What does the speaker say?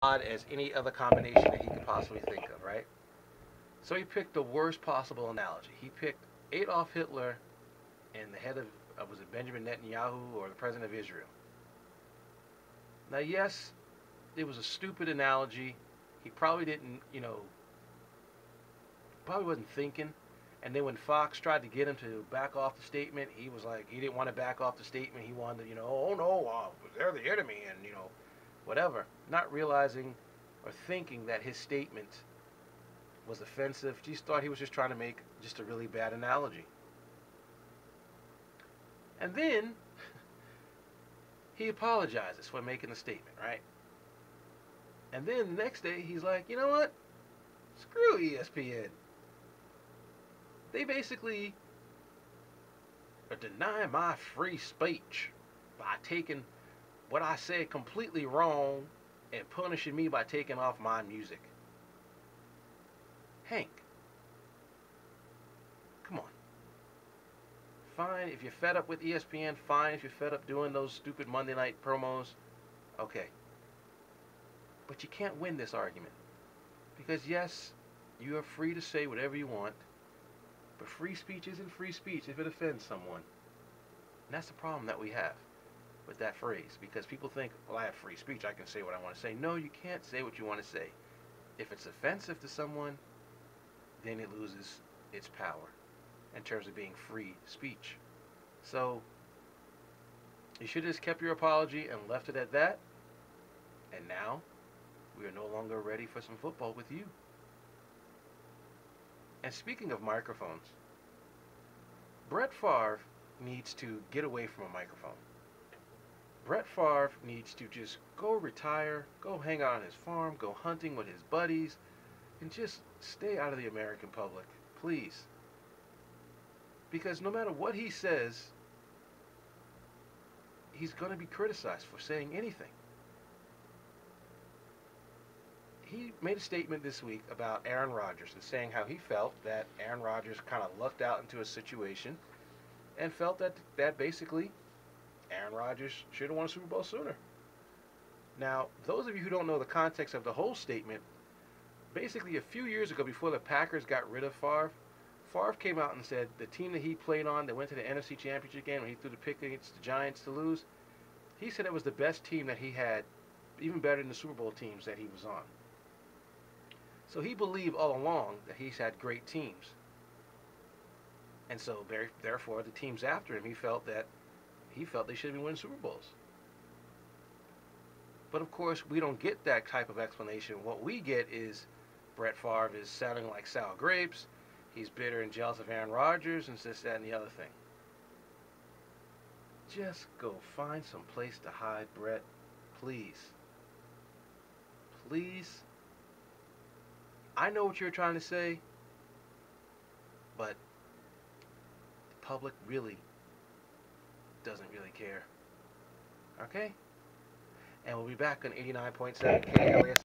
odd as any other combination that he could possibly think of, right? So he picked the worst possible analogy. He picked Adolf Hitler and the head of, was it Benjamin Netanyahu or the president of Israel? Now, yes, it was a stupid analogy. He probably didn't, probably wasn't thinking. And then when Fox tried to get him to back off the statement, he was like, he didn't want to back off the statement. He wanted to, oh no, they're the enemy, and whatever. Not realizing or thinking that his statement was offensive. He thought he was just trying to make just a really bad analogy. And then he apologizes for making the statement, right? And then the next day he's like, you know what? Screw ESPN. They basically are denying my free speech by taking what I said completely wrong and punishing me by taking off my music. Hank, come on. Fine if you're fed up with ESPN, fine if you're fed up doing those stupid Monday night promos, okay. But you can't win this argument. Because yes, you are free to say whatever you want, but free speech isn't free speech if it offends someone. And that's the problem that we have with that phrase. Because people think, well, I have free speech, I can say what I want to say. No, you can't say what you want to say. If it's offensive to someone, then it loses its power in terms of being free speech. So, you should have just kept your apology and left it at that. And now, we are no longer ready for some football with you. And speaking of microphones, Brett Favre needs to get away from a microphone. Brett Favre needs to just go retire, go hang out on his farm, go hunting with his buddies, and just stay out of the American public, please. Because no matter what he says, he's going to be criticized for saying anything. He made a statement this week about Aaron Rodgers and saying how he felt that Aaron Rodgers kind of lucked out into a situation and felt that basically Aaron Rodgers should have won a Super Bowl sooner. Now, those of you who don't know the context of the whole statement, basically a few years ago before the Packers got rid of Favre, Favre came out and said the team that he played on that went to the NFC Championship game when he threw the pick against the Giants to lose, he said it was the best team that he had, even better than the Super Bowl teams that he was on. So he believed all along that he's had great teams. And so therefore the teams after him, he felt they should be winning Super Bowls. But of course, we don't get that type of explanation. What we get is Brett Favre is sounding like sour grapes. He's bitter and jealous of Aaron Rodgers and this, that, and the other thing. Just go find some place to hide, Brett. Please. Please. I know what you're trying to say, but the public really doesn't really care. Okay? And we'll be back on 89.7 KLAS.